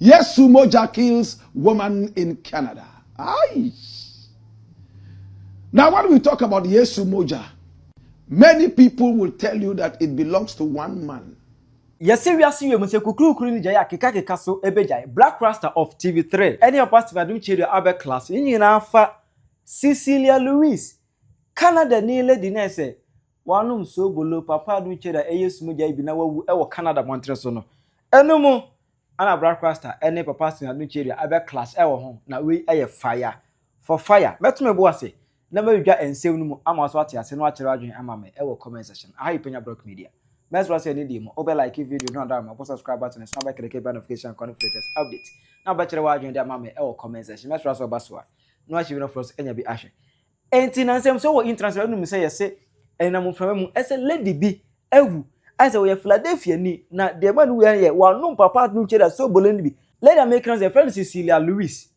Yesu Moja kills woman in Canada. Aye. Now, when we talk about Yesu Moja, many people will tell you that it belongs to one man. Yes, we are seeing Monsieur Kukuru ni Jaya Kikaki Kaso Ebejai, Blakk Rasta of TV3. Any of us Stephen Adom Kyei Duah Abe class. In Alpha Cecilia Louise. Canada ni lady nese. Wanum sobolo Papa Adom Kyei Duah Yesu Moja ibina wawu ewo Canada Montreal so no. Enumu ana Blakk Rasta any Papa Stephen Adom Kyei Duah Abe class ewo hon na we eye fire. For fire. Metume bo ase. Na me dwa ensem no mu ama so ate ase no akere adwen ama me ewo comment section. Aha Penyah Blakk Media. Let's watch any demo. Over like if video, no doubt, my subscribe button and snap back the notification and latest update. Now, bachelor, why join that mammy or comment section? Let's watch Baswa. No, I should not force any be ashen. And in so interested in me say, and I'm from as a lady be ewu as a way Philadelphia ni na the man we are here. While no papa no cheddar so bolendi. Let them make a friend Cecilia Louise.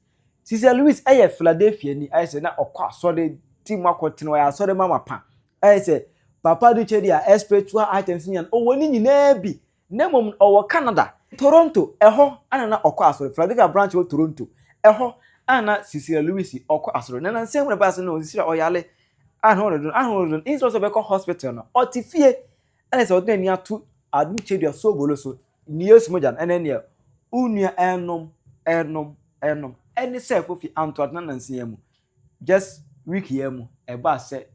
Cecilia Louise, I Philadelphia ni I said, na okwa so the team work continue. I saw the mama pa. I said. Papa do chedia spiritual items nyan woni nyina bi nemom owo Canada Toronto eho ana na okọ asoro Philadelphia branch of Toronto eho ana Cecilia Louise okọ asoro na nsem na ba se no Cecilia oyale ahụ inso so be ko hospital no otifie ana se odani atu Adom Kyei Duah sobolo so ni Yesu Moja ene ne unua enom ene self ofi Antwerp na nsia mu just week here mu e ba se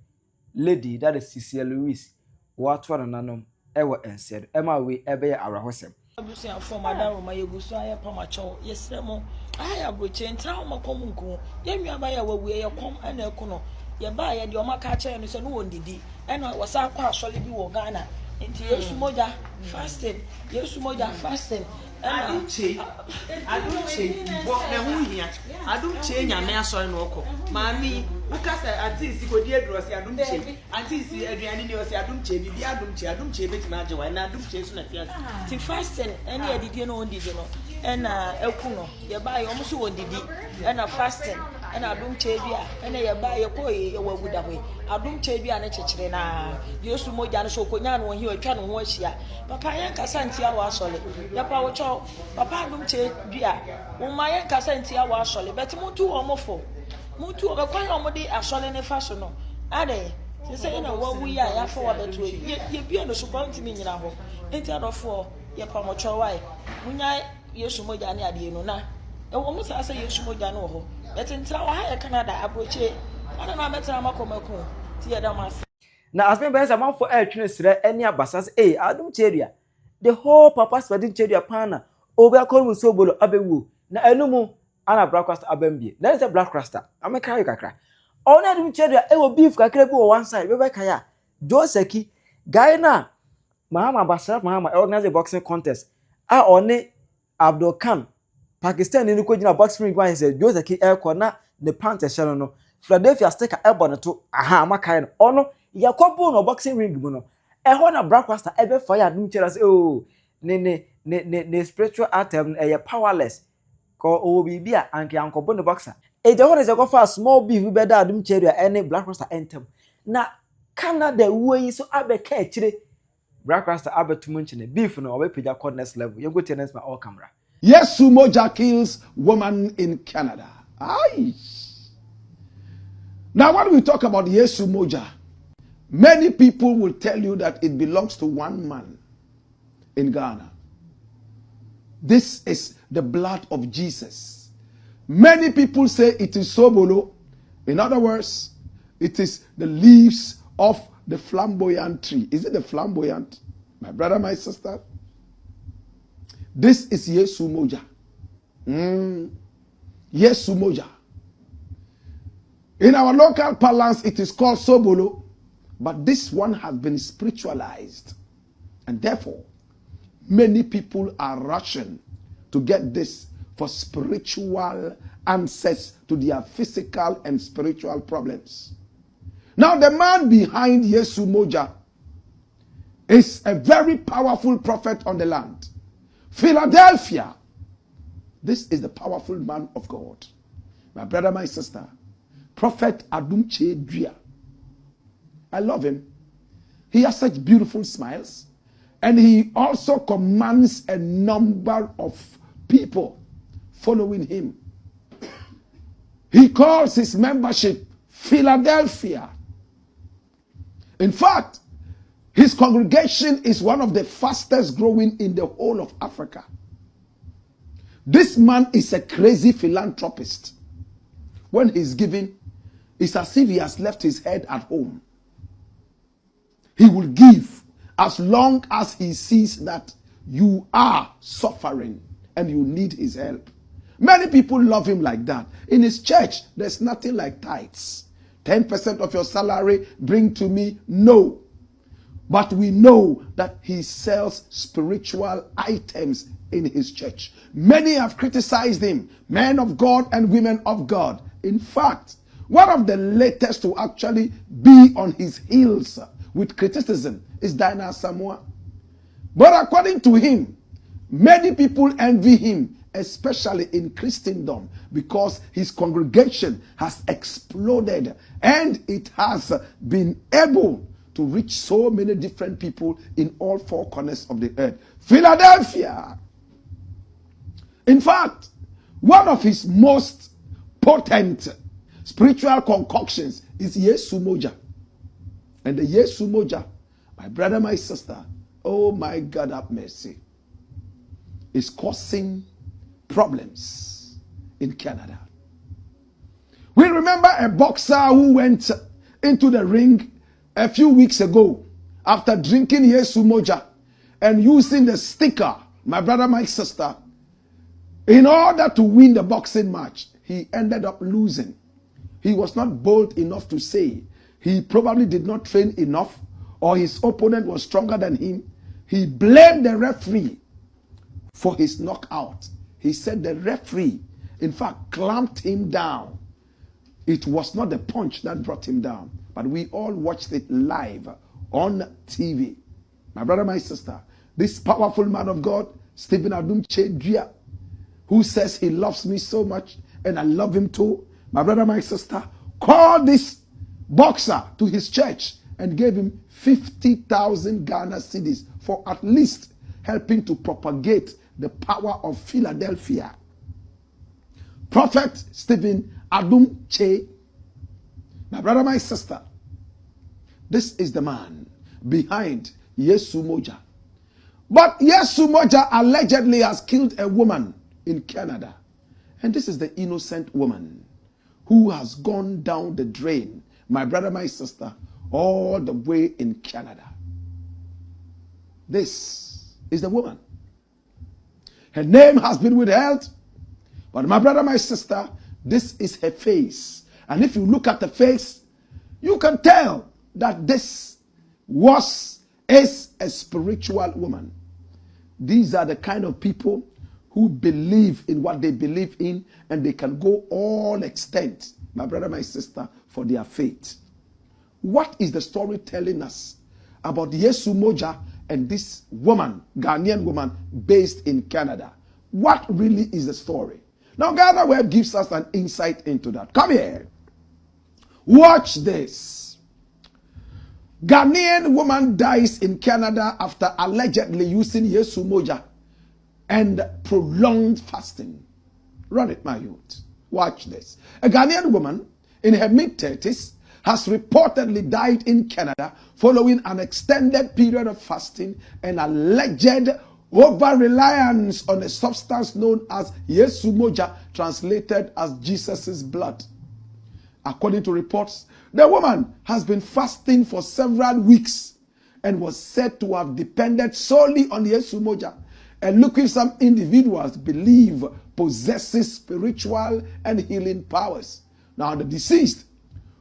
lady that is Cecilia Louise what one nanom ewo ensaid ema we ebe ya arahosem abusia for madam ma yeguso aye pamacho yesremo aya broche ntra ho makom nku ye nwa ya wawu ye kom ana ekuno ye ba ye de o maka kire no se no wondidi ena wasa akwa asole bi wo Ghana nti Yesu Moja fasting Yesu Moja fasting Adom Kyei bo na hu hia Adom Kyei nyame asori no okọ maami ukasa anti si kodi edro si Adom Kyei anti si aduane ni o si Adom Kyei bibi Adom Kyei beti ma agyewa na Adom Kyei so na fiase ti fasting ene edidi no ondidi no ena eku no ye ba ye omo so ondidi ena fasting ena Adom Kyei bia ena ye ba ye ko ye waguda ho Adom Kyei bia na kyekere na Yesu Moja no so konya no hi otwa no ho ahia papa ye kasa nti awo asole ya pa wo Papa Adom Kyei Duah wo ma ye kasa nti awo asole beti muntu omofo muntu obekwan omode asole ne fa so no ade se na wo wu ya ya fa wa beto ye bia no so kwanti mi nyina ho enti adofo ye pa mo chowai munya Yesu Moja ne ade no na e wo mu sa Yesu Moja no ho beti ntra wa ha ye Canada abroche ana na metra makomako ti ye da mas na asme benza manfo twene sire eni abasas Adom Kyei Duah the whole papa Stephen Adom Kyei Duah pana obi akọrọ sobolo abewu na enumu ana Blakk Rasta abambie na is Blakk Rasta amekra kakra ona Adom Kyei Duah ewo beef kakra bi one side be kaya Joseki guy na Mahama Basraf Mahama organize a boxing contest one Abdul Khan Pakistan ni ko gina boxing ring one say Joseki na the pants shell no Philadelphia sticker ebo to aha amakai no ono yakobo no boxing ring mu no eho na Blakk Rasta ebe fire Adom Kyei Duah say oh ne spiritual item powerless ko o bibia anke ankobo ne boxer e je hore je go fa small beef be da Adom Kyei Duah any Blakk Rasta entem na Canada wey so abeka akire Blakk Rasta abetum nchine beef no obepeja coldness level you go tenants my all camera Yesu Moja kills woman in Canada. Aye. Now, when we talk about Yesu Moja, many people will tell you that it belongs to one man in Ghana. This is the blood of Jesus. Many people say it is sobolo. In other words, it is the leaves of the flamboyant tree. Is it the flamboyant? My brother, my sister? This is Yesu Moja. Yesu Moja. In our local parlance, it is called sobolo, but this one has been spiritualized. And therefore, many people are rushing to get this for spiritual answers to their physical and spiritual problems. Now, the man behind Yesu Moja is a very powerful prophet on the land. Philadelphia. This is the powerful man of God. My brother, my sister, Prophet Adom Kyei Duah. I love him. He has such beautiful smiles. And he also commands a number of people following him. He calls his membership Philadelphia. In fact, his congregation is one of the fastest growing in the whole of Africa. This man is a crazy philanthropist. When he's giving, it's as if he has left his head at home. He will give as long as he sees that you are suffering and you need his help. Many people love him like that. In his church, there's nothing like tithes. 10% of your salary, bring to me. No. But we know that he sells spiritual items in his church. Many have criticized him, men of God and women of God. In fact, one of the latest to actually be on his heels with criticism is Dinah Samoa. But according to him, many people envy him, especially in Christendom, because his congregation has exploded and it has been able to reach so many different people in all four corners of the earth. Philadelphia. In fact, one of his most potent spiritual concoctions is Yesu Moja. And the Yesu Moja, my brother, my sister, oh my God, have mercy, is causing problems in Canada. We remember a boxer who went into the ring a few weeks ago after drinking Yesu Moja and using the sticker, my brother, my sister, in order to win the boxing match. He ended up losing. He was not bold enough to say he probably did not train enough or his opponent was stronger than him. He blamed the referee for his knockout. He said the referee, in fact, clamped him down. It was not the punch that brought him down, but we all watched it live on TV. My brother, my sister, this powerful man of God, Stephen Adom Kyei Duah, who says he loves me so much and I love him too. My brother, my sister, called this boxer to his church and gave him 50,000 Ghana cedis for at least helping to propagate the power of Philadelphia. Prophet Stephen Adom Kyei, my brother, my sister, this is the man behind Yesu Moja. But Yesu Moja allegedly has killed a woman in Canada. And this is the innocent woman who has gone down the drain, my brother, my sister, all the way in Canada. This is the woman. Her name has been withheld, but my brother, my sister, this is her face. And if you look at the face, you can tell that this is a spiritual woman. These are the kind of people who believe in what they believe in, and they can go all extent, my brother, my sister, for their faith. What is the story telling us about Yesu Moja and this woman, Ghanaian woman, based in Canada? What really is the story? Now, Ghana Web gives us an insight into that. Come here. Watch this. Ghanaian woman dies in Canada after allegedly using Yesu Moja and prolonged fasting. Run it, my youth. Watch this. A Ghanaian woman in her mid-30s has reportedly died in Canada following an extended period of fasting and alleged over-reliance on a substance known as Yesu Moja, translated as Jesus' blood. According to reports, the woman has been fasting for several weeks and was said to have depended solely on Yesu Moja, a liquid some individuals believe possesses spiritual and healing powers. Now, the deceased,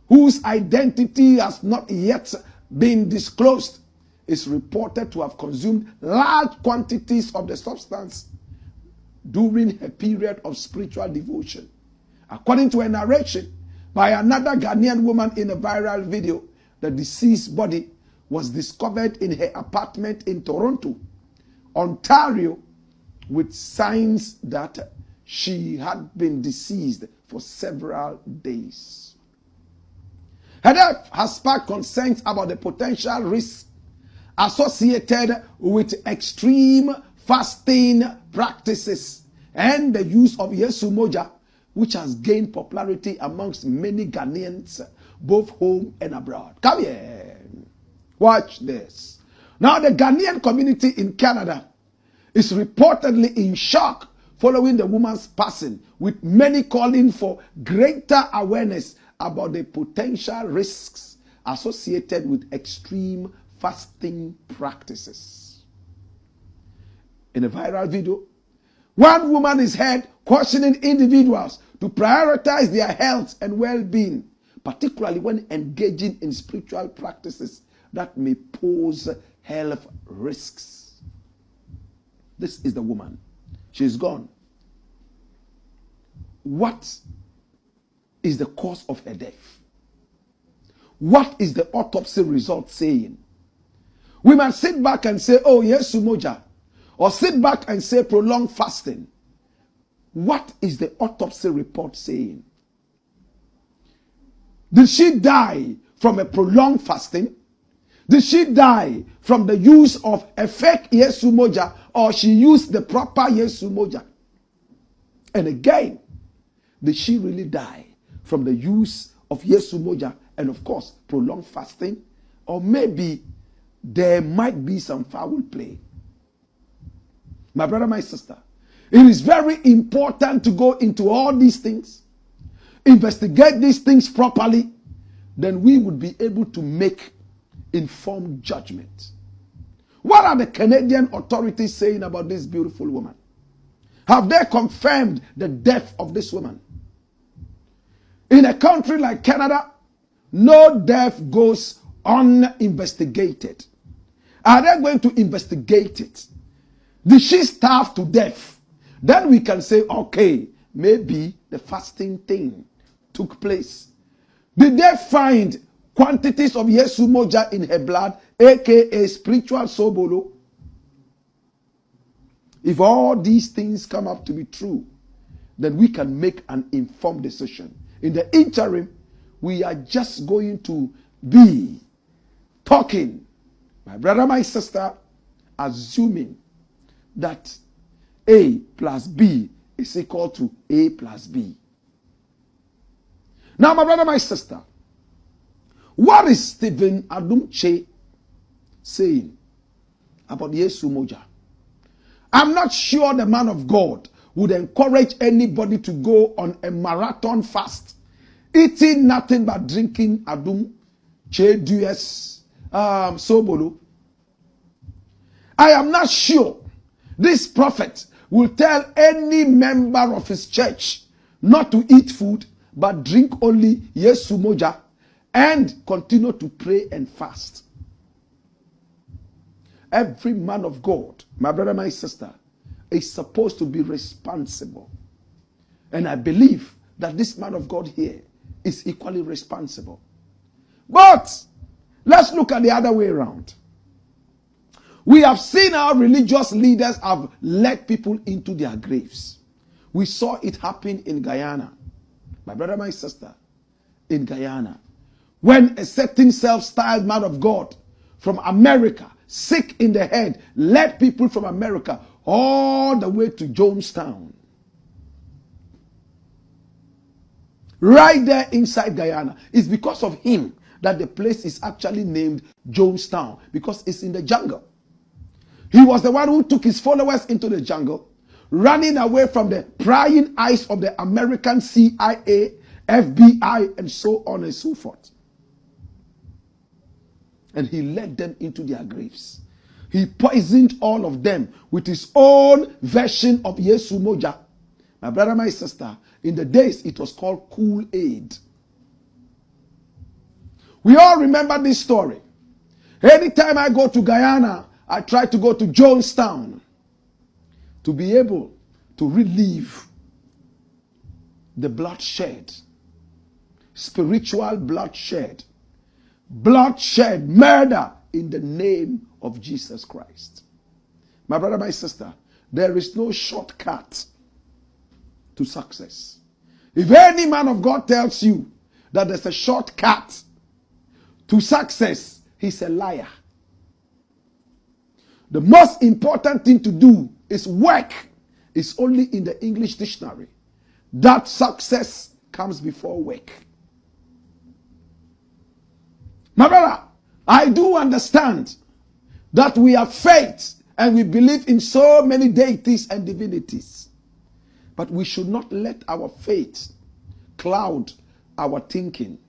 whose identity has not yet been disclosed, is reported to have consumed large quantities of the substance during a period of spiritual devotion. According to a narration by another Ghanaian woman in a viral video, the deceased's body was discovered in her apartment in Toronto, Ontario, with signs that she had been deceased for several days. Her death has sparked concerns about the potential risks associated with extreme fasting practices and the use of Yesu Moja, which has gained popularity amongst many Ghanaians, both home and abroad. Come here. Watch this. Now, the Ghanaian community in Canada is reportedly in shock following the woman's passing, with many calling for greater awareness about the potential risks associated with extreme fasting practices. In a viral video, one woman is heard cautioning individuals to prioritize their health and well-being, particularly when engaging in spiritual practices that may pose health risks. This is the woman. She's gone. What is the cause of her death? What is the autopsy result saying? We must sit back and say, oh, Yesu Moja, or sit back and say prolonged fasting. What is the autopsy report saying? Did she die from a prolonged fasting? Did she die from the use of a fake Yesu Moja, or she used the proper Yesu Moja? And again, did she really die from the use of Yesu Moja and, of course, prolonged fasting? Or maybe there might be some foul play. My brother, my sister, it is very important to go into all these things, investigate these things properly, then we would be able to make informed judgment. What are the Canadian authorities saying about this beautiful woman? Have they confirmed the death of this woman? In a country like Canada, no death goes uninvestigated. Are they going to investigate it? Did she starve to death? Then we can say, okay, maybe the fasting thing took place. Did they find quantities of Yesu Moja in her blood, aka spiritual sobolo? If all these things come up to be true, then we can make an informed decision. In the interim, we are just going to be talking, my brother, my sister, assuming that A plus B is equal to A plus B. Now, my brother, my sister, what is Stephen Adom Kyei saying about Yesu Moja? I'm not sure the man of God would encourage anybody to go on a marathon fast, eating nothing but drinking Adom Kyei Duah's sobolo. I am not sure this prophet will tell any member of his church not to eat food but drink only Yesu Moja and continue to pray and fast. Every man of God, my brother, my sister, is supposed to be responsible. And I believe that this man of God here is equally responsible. But let's look at the other way around. We have seen how religious leaders have led people into their graves. We saw it happen in Guyana. My brother, my sister, in Guyana. When a certain self-styled man of God from America, sick in the head, led people from America all the way to Jonestown. Right there inside Guyana. It's because of him that the place is actually named Jonestown, because it's in the jungle. He was the one who took his followers into the jungle, running away from the prying eyes of the American CIA, FBI, and so on and so forth. And he led them into their graves. He poisoned all of them with his own version of Yesu Moja. My brother, my sister, in the days it was called Kool-Aid. We all remember this story. Anytime I go to Guyana, I try to go to Jonestown to be able to relieve the bloodshed, spiritual bloodshed, murder in the name of Jesus Christ. My brother, my sister, there is no shortcut to success. If any man of God tells you that there's a shortcut to success, he's a liar. The most important thing to do is work It's only in the English dictionary that success comes before work. My brother, I do understand that we have faith and we believe in so many deities and divinities. But we should not let our faith cloud our thinking.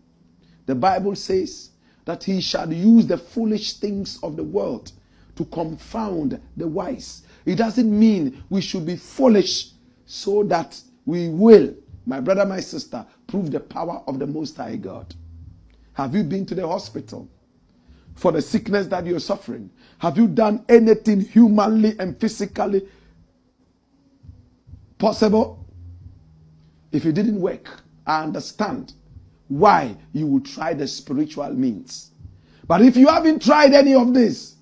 The Bible says that he shall use the foolish things of the world to confound the wise. It doesn't mean we should be foolish so that we will, my brother, my sister, prove the power of the Most High God. Have you been to the hospital for the sickness that you're suffering? Have you done anything humanly and physically possible? If it didn't work, I understand why you would try the spiritual means. But if you haven't tried any of this,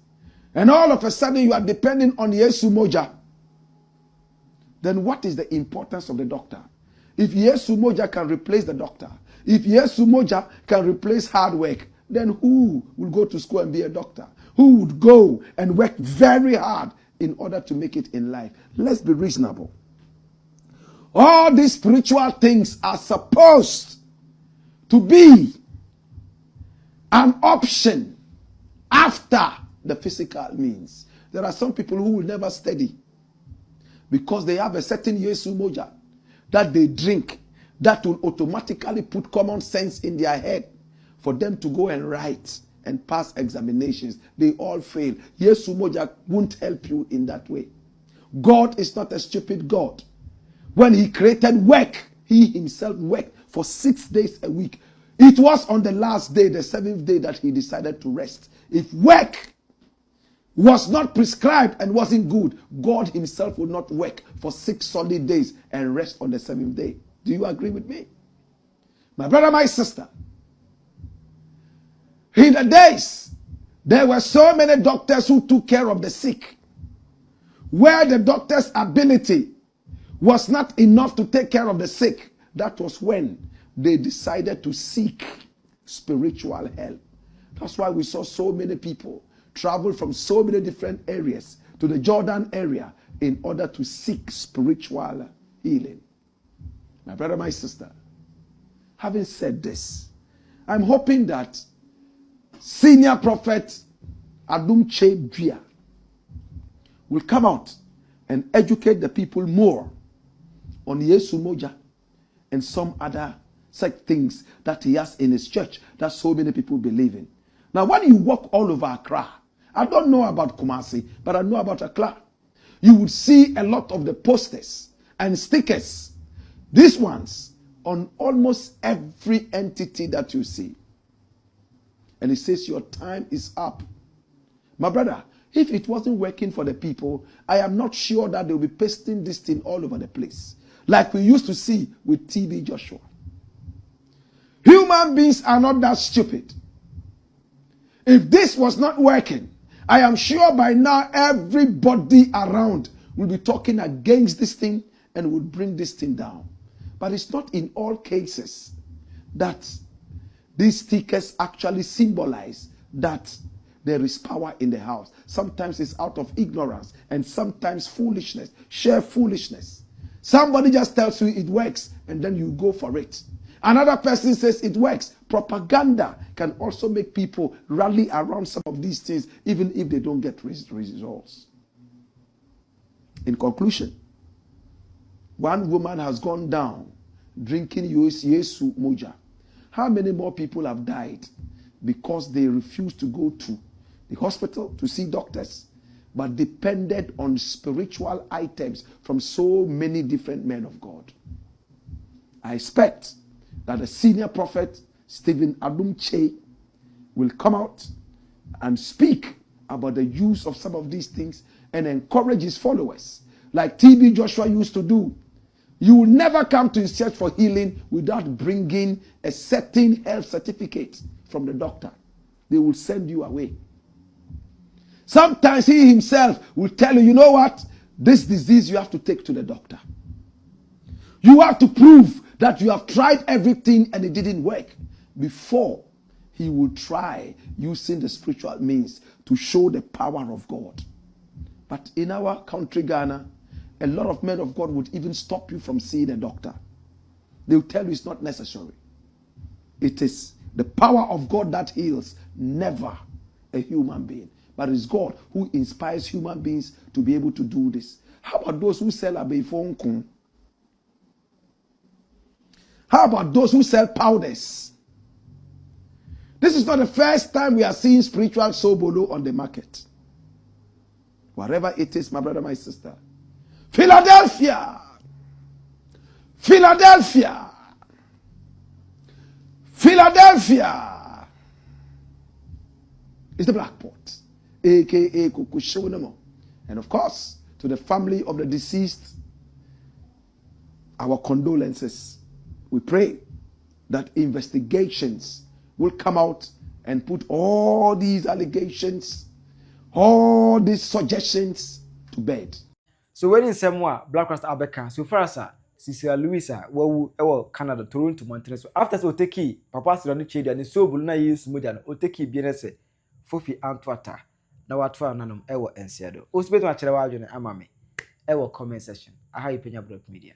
and all of a sudden you are depending on Yesu Moja, then what is the importance of the doctor? If Yesu Moja can replace the doctor, if Yesu Moja can replace hard work, then who will go to school and be a doctor? Who would go and work very hard in order to make it in life? Let's be reasonable. All these spiritual things are supposed to be an option after the physical means. There are some people who will never study because they have a certain Yesu Moja that they drink that will automatically put common sense in their head for them to go and write and pass examinations. They all fail. Yesu Moja won't help you in that way. God is not a stupid God. When he created work, he himself worked for 6 days a week. It was on the last day, the seventh day, that he decided to rest. If work was not prescribed and wasn't good, God himself would not work for 6 solid days and rest on the seventh day. Do you agree with me? My brother, my sister, in the days, there were so many doctors who took care of the sick, where the doctor's ability was not enough to take care of the sick. That was when they decided to seek spiritual help. That's why we saw so many people travel from so many different areas to the Jordan area in order to seek spiritual healing. My brother, my sister, having said this, I'm hoping that Senior Prophet Adom Kyei Duah will come out and educate the people more on Yesu Moja and some other such things that he has in his church that so many people believe in. Now, when you walk all over Accra, I don't know about Kumasi, but I know about Accra, you would see a lot of the posters and stickers, these ones, on almost every entity that you see. And it says your time is up. My brother, if it wasn't working for the people, I am not sure that they'll be pasting this thing all over the place, like we used to see with TB Joshua. Human beings are not that stupid. If this was not working, I am sure by now everybody around will be talking against this thing and will bring this thing down. But it's not in all cases that these stickers actually symbolize that there is power in the house. Sometimes it's out of ignorance and sometimes foolishness, sheer foolishness. Somebody just tells you it works and then you go for it. Another person says it works. Propaganda can also make people rally around some of these things even if they don't get results. In conclusion, one woman has gone down drinking Yesu Moja. How many more people have died because they refused to go to the hospital to see doctors, but depended on spiritual items from so many different men of God? I expect that the senior prophet, Stephen Adom Kyei, will come out and speak about the use of some of these things and encourage his followers, like TB Joshua used to do. You will never come to his church for healing without bringing a certain health certificate from the doctor. They will send you away. Sometimes he himself will tell you, you know what? This disease you have to take to the doctor. You have to prove that you have tried everything and it didn't work before he will try using the spiritual means to show the power of God. But in our country, Ghana, a lot of men of God would even stop you from seeing a doctor. They will tell you it's not necessary. It is the power of God that heals, never a human being. But it's God who inspires human beings to be able to do this. How about those who sell abeifon? How about those who sell powders? This is not the first time we are seeing spiritual sobolo on the market. Wherever it is, my brother, my sister. Philadelphia. Philadelphia. Philadelphia is the black pot, aka Kukushonamo. And of course, to the family of the deceased, our condolences. We pray that investigations will come out and put all these allegations, all these suggestions to bed. So when in somewhere Blakk Rasta abeka, so far as Cecilia Louisa, Canada, Toronto, Montreal. So after so take Papa Stephen Adom Kyei Duah, and so bulna use Mujan, or take BNS, Fofi Antwata, now what for Nanum, Ewa and Seado. Osbet Machawa, Amame, Ewa comment section. I have Penyah Media.